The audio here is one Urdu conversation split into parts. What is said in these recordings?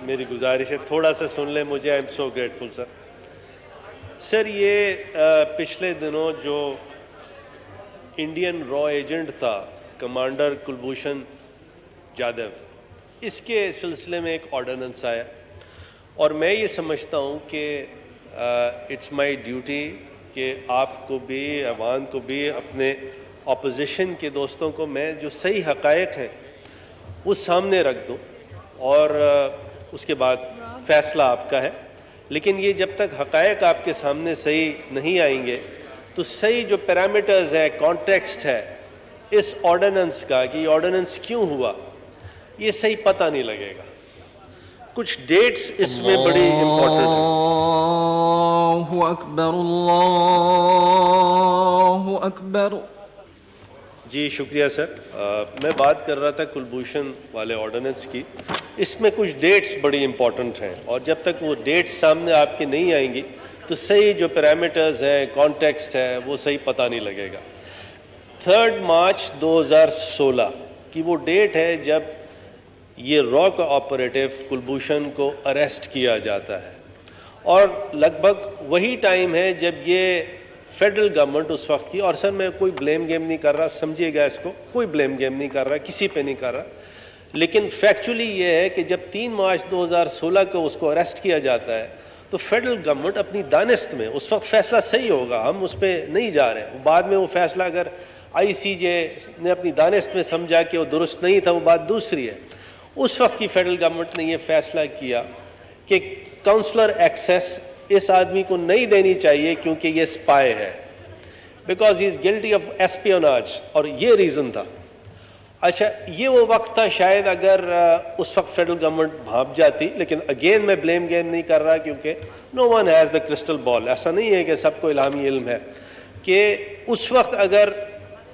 میری گزارش ہے تھوڑا سا سن لیں مجھے. آئی ایم سو گریٹفل سر. سر یہ پچھلے دنوں جو انڈین را ایجنٹ تھا کمانڈر کلبھوشن جادو، اس کے سلسلے میں ایک آرڈیننس آیا، اور میں یہ سمجھتا ہوں کہ اٹس مائی ڈیوٹی کہ آپ کو بھی، ایوان کو بھی، اپنے اپوزیشن کے دوستوں کو میں جو صحیح حقائق ہیں وہ سامنے رکھ دوں، اور اس کے بعد فیصلہ آپ کا ہے. لیکن یہ جب تک حقائق آپ کے سامنے صحیح نہیں آئیں گے تو صحیح جو پیرامیٹرز ہے، کانٹیکسٹ ہے اس آرڈیننس کا کہ یہ آرڈیننس کیوں ہوا، یہ صحیح پتہ نہیں لگے گا. کچھ ڈیٹس اس میں بڑی امپورٹنٹ ہیں. اللہ اکبر، اللہ اکبر. جی شکریہ سر. میں بات کر رہا تھا کلبھوشن والے آرڈیننس کی. اس میں کچھ ڈیٹس بڑی امپورٹنٹ ہیں، اور جب تک وہ ڈیٹس سامنے آپ کے نہیں آئیں گی تو صحیح جو پیرامیٹرز ہیں، کانٹیکسٹ ہے، وہ صحیح پتہ نہیں لگے گا. 3 مارچ 2016 کی وہ ڈیٹ ہے جب یہ را کا آپریٹو کلبھوشن کو اریسٹ کیا جاتا ہے، اور لگ بھگ وہی ٹائم ہے جب یہ فیڈرل گورنمنٹ اس وقت کی، اور سر میں کوئی بلیم گیم نہیں کر رہا، سمجھیے گا اس کو، کوئی بلیم گیم نہیں کر رہا، کسی پہ نہیں کر رہا، لیکن فیکچولی یہ ہے کہ جب 3 مارچ 2016 کو اس کو اریسٹ کیا جاتا ہے تو فیڈرل گورنمنٹ اپنی دانست میں، اس وقت فیصلہ صحیح ہوگا، ہم اس پہ نہیں جا رہے، بعد میں وہ فیصلہ اگر آئی سی جے نے اپنی دانست میں سمجھا کہ وہ درست نہیں تھا وہ بات دوسری ہے. اس وقت کی فیڈرل گورنمنٹ نے یہ فیصلہ کیا کہ کاؤنسلر ایکسیس اس آدمی کو نہیں دینی چاہیے کیونکہ یہ اسپائی ہے، because he is guilty of ایسپیوناج، اور یہ ریزن تھا. اچھا یہ وہ وقت تھا شاید اگر اس وقت فیڈرل گورنمنٹ بھانپ جاتی، لیکن اگین میں بلیم گیم نہیں کر رہا کیونکہ نو ون ہیز دا کرسٹل بال. ایسا نہیں ہے کہ سب کو الہامی علم ہے، کہ اس وقت اگر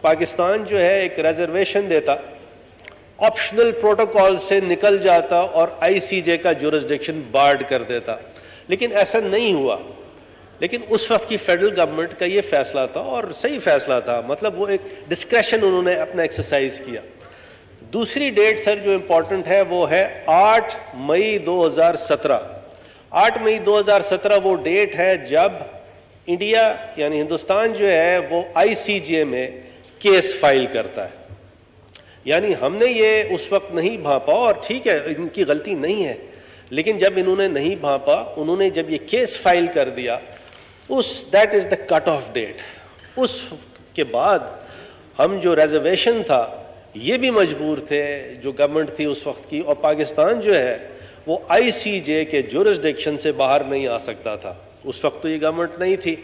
پاکستان جو ہے ایک ریزرویشن دیتا، آپشنل پروٹوکول سے نکل جاتا اور آئی سی جے کا جورسڈکشن بارڈ کر دیتا، لیکن ایسا نہیں ہوا. لیکن اس وقت کی فیڈرل گورنمنٹ کا یہ فیصلہ تھا، اور صحیح فیصلہ تھا، مطلب وہ ایک ڈسکریشن انہوں نے اپنا ایکسرسائز کیا. دوسری ڈیٹ سر جو امپورٹنٹ ہے وہ ہے 8 مئی 2017. 8 مئی 2017 وہ ڈیٹ ہے جب انڈیا یعنی ہندوستان جو ہے وہ آئی سی جے میں کیس فائل کرتا ہے. یعنی ہم نے یہ اس وقت نہیں بھانپا، اور ٹھیک ہے ان کی غلطی نہیں ہے، لیکن جب انہوں نے نہیں بھانپا، انہوں نے جب یہ کیس فائل کر دیا، that is the cut off date. اس کے بعد ہم جو ریزرویشن تھا یہ بھی مجبور تھے، جو گورنمنٹ تھی اس وقت کی، اور پاکستان جو ہے وہ آئی سی جے کے جورسڈکشن سے باہر نہیں آ سکتا تھا. اس وقت تو یہ گورنمنٹ نہیں تھی.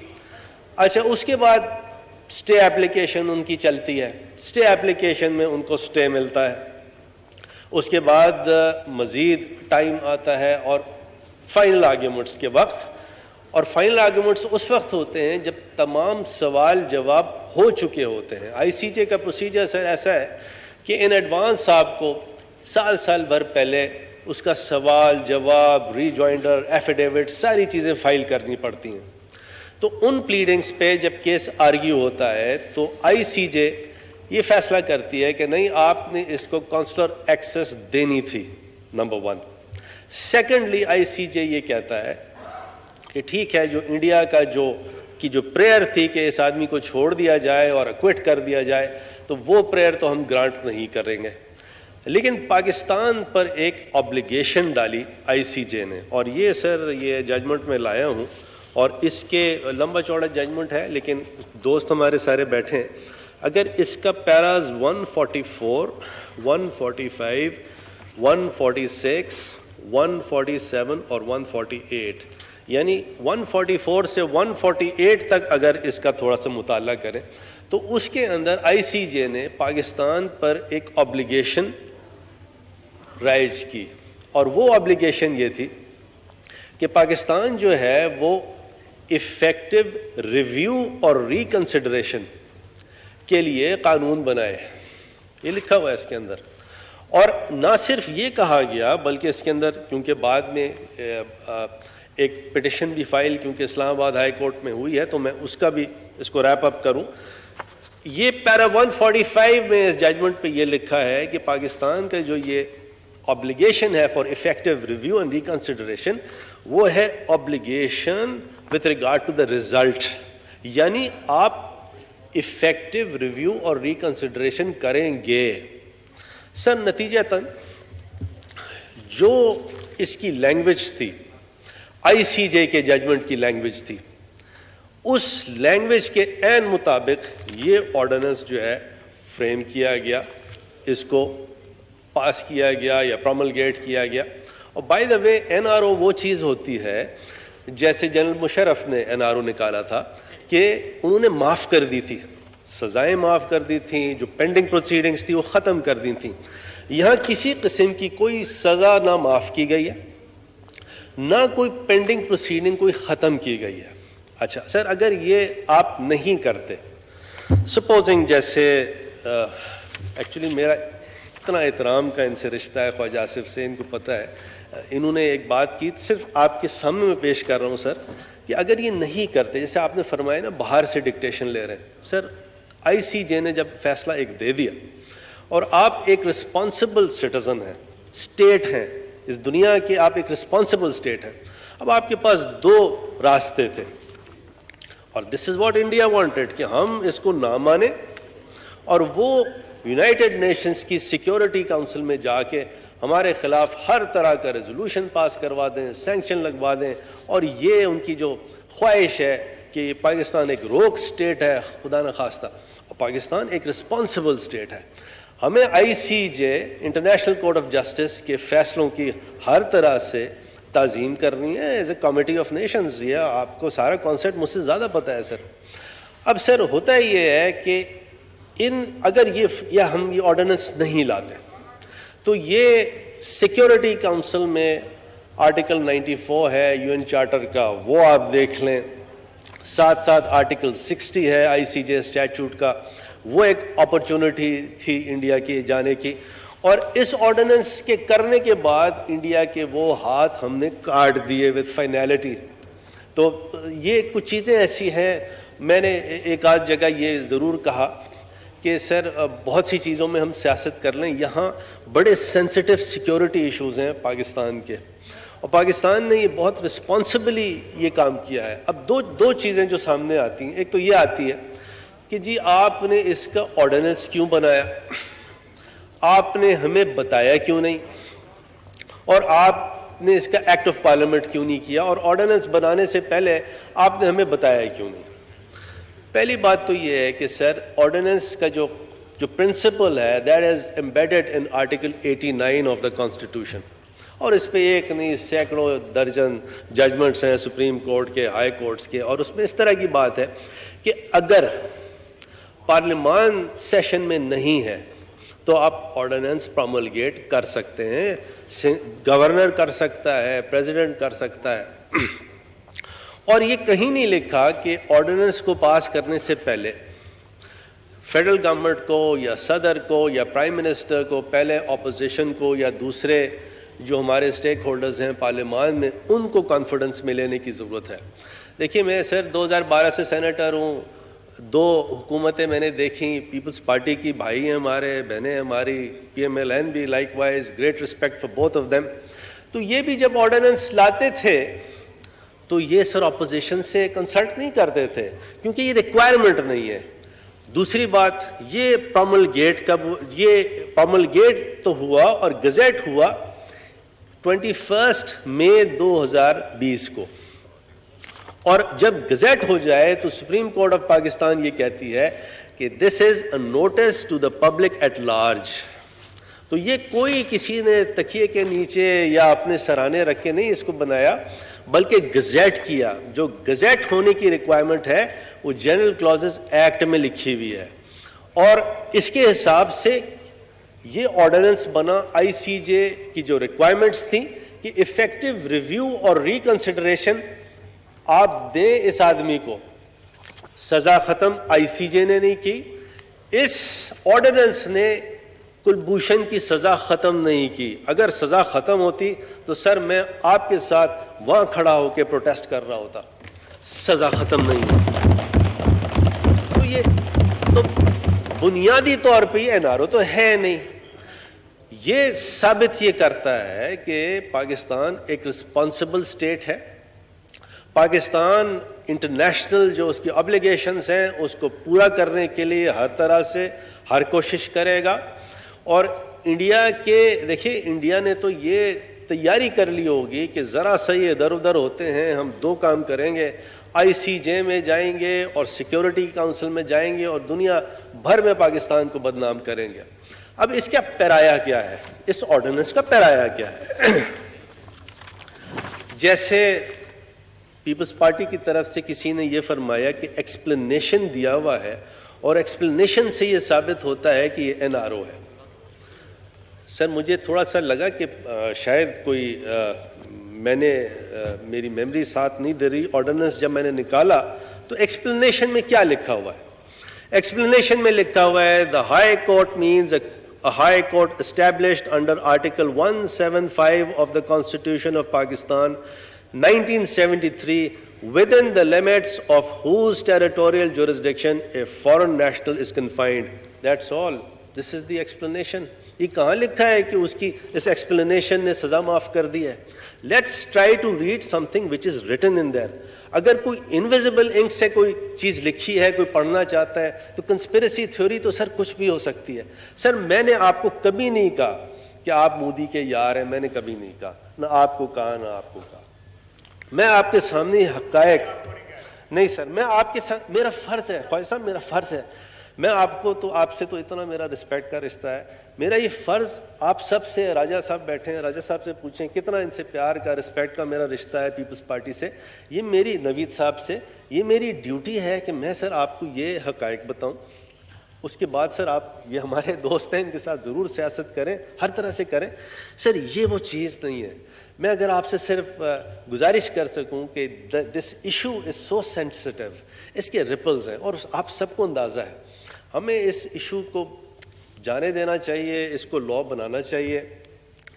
اچھا اس کے بعد سٹے اپلیکیشن ان کی چلتی ہے، سٹے اپلیکیشن میں ان کو سٹے ملتا ہے. اس کے بعد مزید ٹائم آتا ہے اور فائنل آرگیومنٹس کے وقت، اور فائنل آرگیومنٹس اس وقت ہوتے ہیں جب تمام سوال جواب ہو چکے ہوتے ہیں. آئی سی جے کا پروسیجر سر ایسا ہے کہ ان ایڈوانس آپ کو سال بھر پہلے اس کا سوال جواب، ری جوائنڈر، ایفیڈیوٹ، ساری چیزیں فائل کرنی پڑتی ہیں. تو ان پلیڈنگز پہ جب کیس آرگیو ہوتا ہے تو آئی سی جے یہ فیصلہ کرتی ہے کہ نہیں، آپ نے اس کو کاؤنسلر ایکسیس دینی تھی، نمبر 1. سیکنڈلی آئی سی جے یہ کہتا ہے کہ ٹھیک ہے، جو انڈیا کا جو پریئر تھی کہ اس آدمی کو چھوڑ دیا جائے اور اکوٹ کر دیا جائے، تو وہ پریئر تو ہم گرانٹ نہیں کریں گے. لیکن پاکستان پر ایک آبلیگیشن ڈالی آئی سی جے نے، اور یہ سر یہ ججمنٹ میں لایا ہوں، اور اس کے لمبا چوڑا ججمنٹ ہے، لیکن دوست ہمارے سارے بیٹھے ہیں. اگر اس کا پیراز 144، 145، 146، 147 اور 148، یعنی 144 سے 148 تک اگر اس کا تھوڑا سا مطالعہ کریں تو اس کے اندر آئی سی جے نے پاکستان پر ایک آبلیگیشن رائج کی، اور وہ آبلیگیشن یہ تھی کہ پاکستان جو ہے وہ افیکٹو ریویو اور ریکنسیڈریشن کے لیے قانون بنائے. یہ لکھا ہوا ہے اس کے اندر. اور نہ صرف یہ کہا گیا بلکہ اس کے اندر کیونکہ بعد میں ایک پٹیشن بھی فائل کیونکہ اسلام آباد ہائی کورٹ میں ہوئی ہے تو میں اس کا بھی اس کو ریپ اپ کروں. یہ پیرا 145 میں اس ججمنٹ پہ یہ لکھا ہے کہ پاکستان کا جو یہ obligation ہے for effective review and reconsideration, وہ ہے obligation with regard to the result. یعنی آپ effective review اور reconsideration کریں گے. سر نتیجتاً جو اس کی لینگویج تھی, ICJ کے ججمنٹ کی لینگویج تھی, اس لینگویج کے عین مطابق یہ آرڈیننس جو ہے فریم کیا گیا, اس کو پاس کیا گیا یا پروملگیٹ کیا گیا. اور بائی دا وے NRO وہ چیز ہوتی ہے جیسے جنرل مشرف نے NRO نکالا تھا کہ انہوں نے معاف کر دی تھی, سزائیں معاف کر دی تھیں, جو پینڈنگ پروسیڈنگز تھی وہ ختم کر دی تھیں. یہاں کسی قسم کی کوئی سزا نہ معاف کی گئی ہے, نہ کوئی پینڈنگ پروسیڈنگ کوئی ختم کی گئی ہے. اچھا سر, اگر یہ آپ نہیں کرتے, سپوزنگ جیسے ایکچولی میرا اتنا احترام کا ان سے رشتہ ہے خواجہ آصف سے, ان کو پتہ ہے, انہوں نے ایک بات کی, صرف آپ کے سامنے میں پیش کر رہا ہوں سر, کہ اگر یہ نہیں کرتے, جیسے آپ نے فرمایا نا باہر سے ڈکٹیشن لے رہے ہیں, سر ICJ نے جب فیصلہ ایک دے دیا اور آپ ایک رسپانسبل سٹیزن ہیں, اسٹیٹ ہیں, اس دنیا کے آپ ایک رسپانسبل اسٹیٹ ہیں, اب آپ کے پاس دو راستے تھے, اور دس از واٹ انڈیا وانٹیڈ, کہ ہم اس کو نہ مانیں اور وہ یونائٹڈ نیشنز کی سیکیورٹی کونسل میں جا کے ہمارے خلاف ہر طرح کا ریزولوشن پاس کروا دیں, سینکشن لگوا دیں, اور یہ ان کی جو خواہش ہے کہ پاکستان ایک روک اسٹیٹ ہے خدا نخواستہ, اور پاکستان ایک رسپانسبل اسٹیٹ ہے. ہمیں ICJ international court of justice کے فیصلوں کی ہر طرح سے تعظیم کرنی ہے as a committee of nations. یہ آپ کو سارا کانسیپٹ مجھ سے زیادہ پتہ ہے سر. اب سر ہوتا یہ ہے کہ اگر ہم یہ آرڈیننس نہیں لاتے تو یہ سیکیورٹی کونسل میں آرٹیکل 94 ہے UN چارٹر کا, وہ آپ دیکھ لیں, ساتھ ساتھ آرٹیکل 60 ہے ICJ اسٹیچوٹ کا, وہ ایک اپرچونٹی تھی انڈیا کی جانے کی, اور اس آرڈیننس کے کرنے کے بعد انڈیا کے وہ ہاتھ ہم نے کاٹ دیے وتھ فائنلٹی. تو یہ کچھ چیزیں ایسی ہیں, میں نے ایک آدھ جگہ یہ ضرور کہا کہ سر بہت سی چیزوں میں ہم سیاست کر لیں, یہاں بڑے سینسٹیو سیکیورٹی ایشوز ہیں پاکستان کے, اور پاکستان نے یہ بہت رسپانسبلی یہ کام کیا ہے. اب دو چیزیں جو سامنے آتی ہیں, ایک تو یہ آتی ہے کہ جی آپ نے اس کا آرڈیننس کیوں بنایا, آپ نے ہمیں بتایا کیوں نہیں, اور آپ نے اس کا ایکٹ آف پارلیمنٹ کیوں نہیں کیا, اور آرڈیننس بنانے سے پہلے آپ نے ہمیں بتایا کیوں نہیں. پہلی بات تو یہ ہے کہ سر آرڈیننس کا جو پرنسپل ہے that is embedded in article 89 of the constitution, اور اس پہ ایک نہیں سینکڑوں درجن ججمنٹس ہیں سپریم کورٹ کے, ہائی کورٹس کے, اور اس میں اس طرح کی بات ہے کہ اگر پارلیمان سیشن میں نہیں ہے تو آپ آرڈیننس پروملگیٹ کر سکتے ہیں, گورنر کر سکتا ہے, پریزیڈنٹ کر سکتا ہے. اور یہ کہیں نہیں لکھا کہ آرڈیننس کو پاس کرنے سے پہلے فیڈرل گورنمنٹ کو یا صدر کو یا پرائم منسٹر کو پہلے اپوزیشن کو یا دوسرے جو ہمارے اسٹیک ہولڈرز ہیں پارلیمان میں ان کو کانفیڈنس میں لینے کی ضرورت ہے. دیکھیے میں سر 2012 سے سینیٹر ہوں, 2 حکومتیں میں نے دیکھیں, پیپلز پارٹی کی بھائی ہیں ہمارے, بہنیں ہماری, PMLN بھی like wise, great respect for both of them. تو یہ بھی جب آرڈیننس لاتے تھے تو یہ سر اپوزیشن سے کنسلٹ نہیں کرتے تھے کیونکہ یہ ریکوائرمنٹ نہیں ہے. دوسری بات یہ پروملگیٹ تو ہوا اور گزٹ ہوا 21 مئی 2020 کو, اور جب گزٹ ہو جائے تو سپریم کورٹ آف پاکستان یہ کہتی ہے کہ this is a notice to the public at large. تو یہ کوئی کسی نے تکیے کے نیچے یا اپنے سرانے رکھ کے نہیں اس کو بنایا, بلکہ گزٹ کیا. جو گزٹ ہونے کی ریکوائرمنٹ ہے وہ جنرل کلازز ایکٹ میں لکھی ہوئی ہے, اور اس کے حساب سے یہ آرڈیننس بنا. ICJ کی جو ریکوائرمنٹس تھیں کہ افیکٹو ریویو اور ریکنسیڈریشن آپ دیں اس آدمی کو, سزا ختم ICJ نے نہیں کی. اس آرڈیننس نے کلبھوشن کی سزا ختم نہیں کی. اگر سزا ختم ہوتی تو سر میں آپ کے ساتھ وہاں کھڑا ہو کے پروٹیسٹ کر رہا ہوتا. سزا ختم نہیں ہوئی. تو یہ تو بنیادی طور پہ یہ NRO تو ہے نہیں. یہ ثابت یہ کرتا ہے کہ پاکستان ایک رسپانسبل اسٹیٹ ہے. پاکستان انٹرنیشنل جو اس کی آبلیگیشنز ہیں اس کو پورا کرنے کے لیے ہر طرح سے ہر کوشش کرے گا. اور انڈیا کے دیکھیے انڈیا نے تو یہ تیاری کر لی ہوگی کہ ذرا سا یہ ادھر ادھر ہوتے ہیں ہم دو کام کریں گے, ICJ میں جائیں گے اور سیکیورٹی کونسل میں جائیں گے اور دنیا بھر میں پاکستان کو بدنام کریں گے. اب اس کا پیرایا کیا ہے, اس آرڈیننس کا پیرایا کیا ہے؟ جیسے پیپلز پارٹی کی طرف سے کسی نے یہ فرمایا کہ ایکسپلینیشن دیا ہوا ہے اور ایکسپلینیشن سے یہ ثابت ہوتا ہے کہ یہ NRO ہے. سر مجھے تھوڑا سا لگا کہ شاید کوئی میری میموری ساتھ نہیں دے رہی. آرڈیننس جب میں نے نکالا تو ایکسپلینیشن میں کیا لکھا ہوا ہے؟ ایکسپلینیشن میں لکھا ہوا ہے the High Court means a high court established under Article 175 of the Constitution of Pakistan 1973 within the limits of whose territorial jurisdiction a foreign national is confined. That's all. This is the explanation. یہ کہاں لکھا ہے کہ اس کی اس ایکسپلینیشن نے سزا معاف کر دی ہے؟ Let's try to read something which is written in there. اگر کوئی انویزیبل انک سے کوئی چیز لکھی ہے, کوئی پڑھنا چاہتا ہے تو کنسپریسی تھیوری تو سر کچھ بھی ہو سکتی ہے. سر میں نے آپ کو کبھی نہیں کہا کہ آپ مودی کے یار ہیں, میں نے کبھی نہیں کہا, نہ آپ کو کہا نہ آپ کو کہا. میں آپ کے سامنے حقائق نہیں سر, میں آپ کے ساتھ میرا فرض ہے خواجہ صاحب, میرا فرض ہے, میں آپ سے تو اتنا میرا رسپیکٹ کا رشتہ ہے, میرا یہ فرض آپ سب سے, راجہ صاحب بیٹھے ہیں, راجہ صاحب سے پوچھیں کتنا ان سے پیار کا رسپیکٹ کا میرا رشتہ ہے پیپلز پارٹی سے, یہ میری نوید صاحب سے یہ میری ڈیوٹی ہے کہ میں سر آپ کو یہ حقائق بتاؤں. اس کے بعد سر آپ یہ ہمارے دوست ہیں ان کے ساتھ ضرور سیاست کریں, ہر طرح سے کریں. سر یہ وہ چیز نہیں ہے. میں اگر آپ سے صرف گزارش کر سکوں کہ this issue is so sensitive, اس کے ریپلز ہیں اور آپ سب کو اندازہ ہے, ہمیں اس ایشو کو جانے دینا چاہیے, اس کو لا بنانا چاہیے.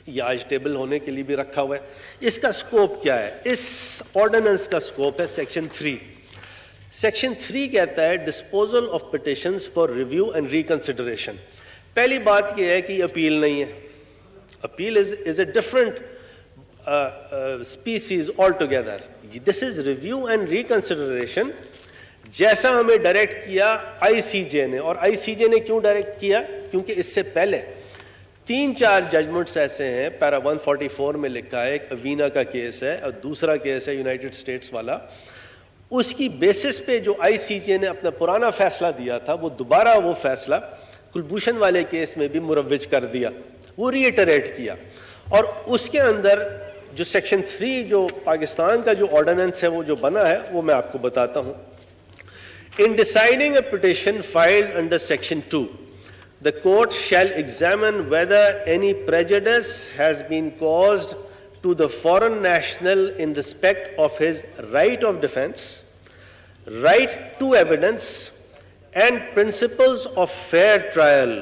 یہ آج ٹیبل ہونے کے لیے بھی رکھا ہوا ہے. اس کا سکوپ کیا ہے؟ اس آرڈیننس کا سکوپ ہے سیکشن 3. سیکشن 3 کہتا ہے disposal of petitions for review and ریکنسیڈریشن. پہلی بات یہ ہے کہ یہ اپیل نہیں ہے. Appeal is a different species all together. This is review and ریکنسیڈریشن. جیسا ہمیں ڈائریکٹ کیا ICJ نے, اور ICJ نے کیوں ڈائریکٹ کیا؟ کیونکہ اس سے پہلے 3-4 ججمنٹس ایسے ہیں. پیرا 144 میں لکھا ہے, ایک اوینا کا کیس ہے اور دوسرا کیس ہے یونائٹڈ اسٹیٹس والا. اس کی بیسس پہ جو ICJ نے اپنا پرانا فیصلہ دیا تھا وہ دوبارہ وہ فیصلہ کلبھوشن والے کیس میں بھی مروج کر دیا, وہ ری ایٹریٹ کیا. اور اس کے اندر جو سیکشن 3 جو پاکستان کا جو آرڈیننس ہے وہ جو بنا ہے وہ میں آپ کو بتاتا ہوں. In deciding a petition filed under Section 2, the court shall examine whether any prejudice has been caused to the foreign national in respect of his right of defense, right to evidence, and principles of fair trial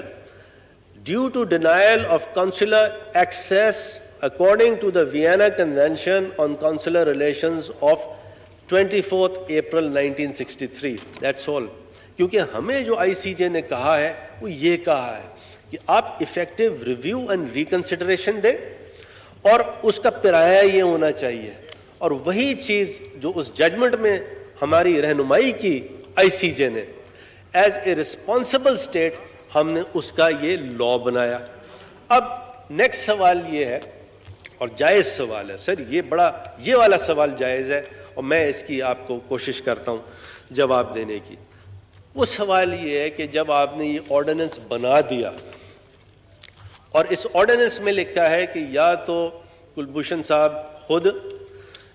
due to denial of consular access according to the Vienna Convention on Consular Relations of 24 April 1963. That's all. کیونکہ ہمیں جو ICJ نے کہا ہے وہ یہ کہا ہے کہ آپ افیکٹو ریویو اینڈ ریکنسیڈریشن دیں اور اس کا پیرایا یہ ہونا چاہیے. اور وہی چیز جو اس ججمنٹ میں ہماری رہنمائی کی ICJ نے, ایز اے رسپانسبل اسٹیٹ ہم نے اس کا یہ لا بنایا. اب نیکسٹ سوال یہ ہے, اور جائز سوال ہے سر, یہ والا سوال جائز ہے اور میں اس کی آپ کو کوشش کرتا ہوں جواب دینے کی. وہ سوال یہ ہے کہ جب آپ نے یہ آرڈیننس بنا دیا اور اس آرڈیننس میں لکھا ہے کہ یا تو کلبھوشن صاحب خود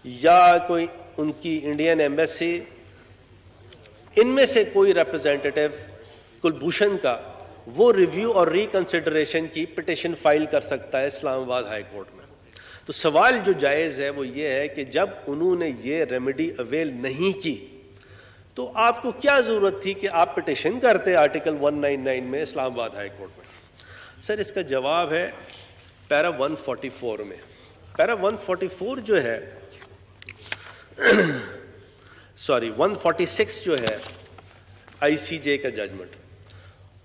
یا کوئی ان کی انڈین ایمبیسی, ان میں سے کوئی ریپرزینٹیٹو کلبھوشن کا, وہ ریویو اور ریکنسیڈریشن کی پٹیشن فائل کر سکتا ہے اسلام آباد ہائی کورٹ میں. تو سوال جو جائز ہے وہ یہ ہے کہ جب انہوں نے یہ ریمیڈی اویل نہیں کی تو آپ کو کیا ضرورت تھی کہ آپ پٹیشن کرتے آرٹیکل 199 میں اسلام آباد ہائی کورٹ میں؟ سر اس کا جواب ہے پیرا 144 میں. پیرا 144 جو ہے 146 جو ہے ICJ کا ججمنٹ,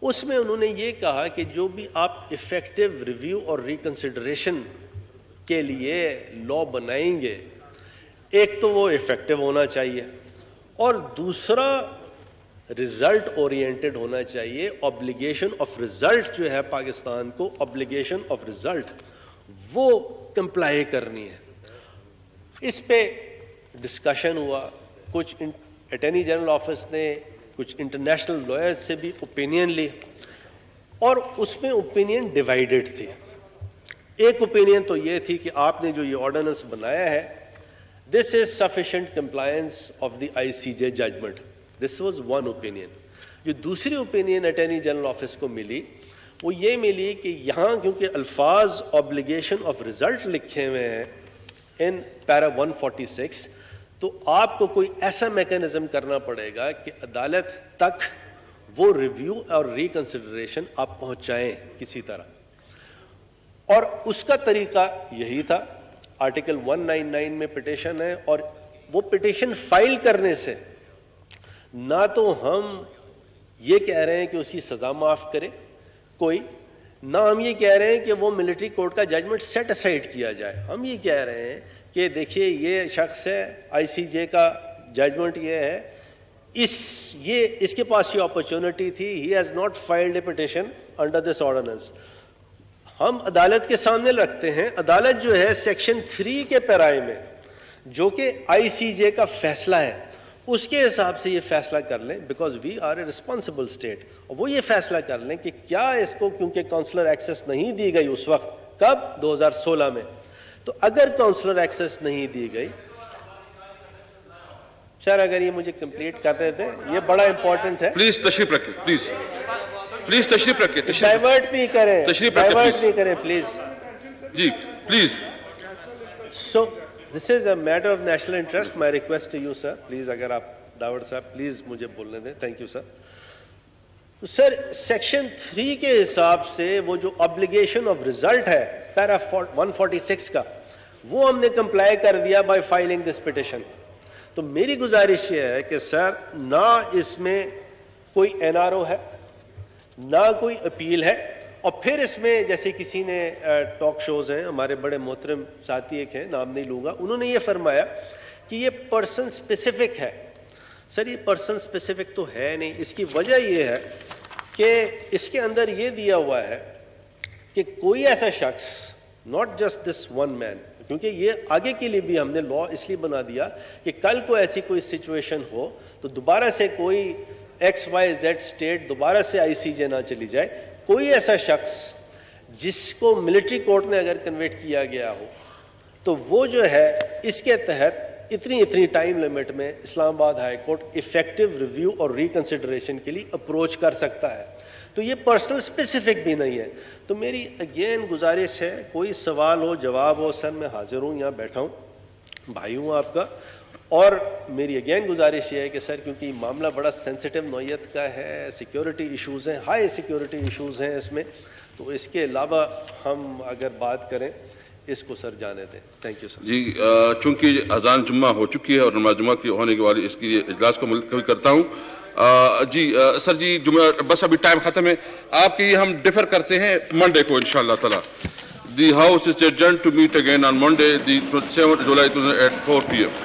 اس میں انہوں نے یہ کہا کہ جو بھی آپ افیکٹو ریویو اور ریکنسیڈریشن کے لیے لا بنائیں گے، ایک تو وہ افیکٹو ہونا چاہیے اور دوسرا رزلٹ اورینٹڈ ہونا چاہیے. آبلیگیشن آف رزلٹ جو ہے پاکستان کو، آبلیگیشن آف رزلٹ وہ کمپلائی کرنی ہے. اس پہ ڈسکشن ہوا، کچھ اٹارنی جنرل آفس نے کچھ انٹرنیشنل لائرز سے بھی اوپینین لی اور اس میں اوپینین ڈیوائیڈڈ تھی. ایک اوپینین تو یہ تھی کہ آپ نے جو یہ آرڈیننس بنایا ہے this is sufficient compliance of the ICJ judgment. This was one opinion. جو دوسری اوپینین اٹارنی جنرل آفس کو ملی وہ یہ ملی کہ یہاں کیونکہ الفاظ آبلیگیشن آف رزلٹ لکھے ہوئے ہیں ان پیرا 146، تو آپ کو کوئی ایسا میکانزم کرنا پڑے گا کہ عدالت تک وہ ریویو اور ریکنسیڈریشن آپ پہنچائیں کسی طرح. اور اس کا طریقہ یہی تھا. آرٹیکل 199 میں پٹیشن ہے اور وہ پٹیشن فائل کرنے سے نہ تو ہم یہ کہہ رہے ہیں کہ اس کی سزا معاف کرے کوئی، نہ ہم یہ کہہ رہے ہیں کہ وہ ملٹری کورٹ کا ججمنٹ سیٹ اسائڈ کیا جائے. ہم یہ کہہ رہے ہیں کہ دیکھیے یہ شخص ہے، ICJ کا ججمنٹ یہ ہے، اس کے پاس یہ اپرچونٹی تھی، he has not filed a petition under this ordinance. ہم عدالت کے سامنے رکھتے ہیں. عدالت جو ہے سیکشن 3 کے پیرائے میں جو کہ ICJ کا فیصلہ ہے اس کے حساب سے یہ فیصلہ کر لیں، because we are a responsible state. اور وہ یہ فیصلہ کر لیں کہ کیا اس کو، کیونکہ کاؤنسلر ایکسیس نہیں دی گئی اس وقت، کب 2016 میں، تو اگر کاؤنسلر ایکسیس نہیں دی گئی، سر اگر یہ مجھے کمپلیٹ کر دیتے ہیں، یہ بڑا امپورٹنٹ ہے. پلیز تشریف رکھیں، پلیز تشریف رکھیں، ڈائیورٹ نہیں کریں، ڈائیورٹ نہیں کریں پلیز. جی please. So this is a matter of national interest. My request to you sir, please اگر آپ داور صاحب پلیز مجھے بولنے دیں. Thank you sir. Sir section 3 کے حساب سے وہ جو obligation آف رزلٹ ہے پیرا 146 کا، وہ ہم نے کمپلائی کر دیا بائی فائلنگ دس پٹیشن. تو میری گزارش یہ ہے کہ سر نہ اس میں کوئی NRO ہے نہ کوئی اپیل ہے. اور پھر اس میں جیسے کسی نے ٹاک شوز ہیں، ہمارے بڑے محترم ساتھی ایک ہیں، نام نہیں لوں گا، انہوں نے یہ فرمایا کہ یہ پرسن اسپیسیفک ہے. سر یہ پرسن اسپیسیفک تو ہے نہیں. اس کی وجہ یہ ہے کہ اس کے اندر یہ دیا ہوا ہے کہ کوئی ایسا شخص، ناٹ جسٹ دس ون مین، کیونکہ یہ آگے کے لیے بھی ہم نے لا اس لیے بنا دیا کہ کل کو ایسی کوئی سچویشن ہو تو دوبارہ سے کوئی XYZ اسٹیٹ دوبارہ سے ICJ نہ چلی جائے. کوئی ایسا شخص جس کو ملٹری کورٹ نے اگر کنویٹ کیا گیا ہو تو وہ جو ہے اس کے تحت اتنی ٹائم لمٹ میں اسلام آباد ہائی کورٹ افیکٹو ریویو اور ریکنسیڈریشن کے لیے اپروچ کر سکتا ہے. تو یہ پرسنل اسپیسیفک بھی نہیں ہے. تو میری اگین گزارش ہے، کوئی سوال ہو جواب ہو، سر میں حاضر ہوں، یہاں بیٹھا ہوں، بھائی ہوں آپ کا. اور میری اگین گزارش یہ ہے کہ سر کیونکہ معاملہ بڑا سینسٹیو نوعیت کا ہے، سیکیورٹی ایشوز ہیں، ہائی سیکیورٹی ایشوز ہیں اس میں، تو اس کے علاوہ ہم اگر بات کریں اس کو سر جانے دیں. تھینک یو سر. جی چونکہ اذان جمعہ ہو چکی ہے اور نماز جمعہ کی ہونے کے بعد اس کے لیے اجلاس کو ملتوی کرتا ہوں. جی سر جی جمعہ بس ابھی ٹائم ختم ہے. آپ کی ہم ڈیفر کرتے ہیں منڈے کو انشاءاللہ تعالی. The house is adjourned to meet again on Monday the 7 July 2008 4 PM.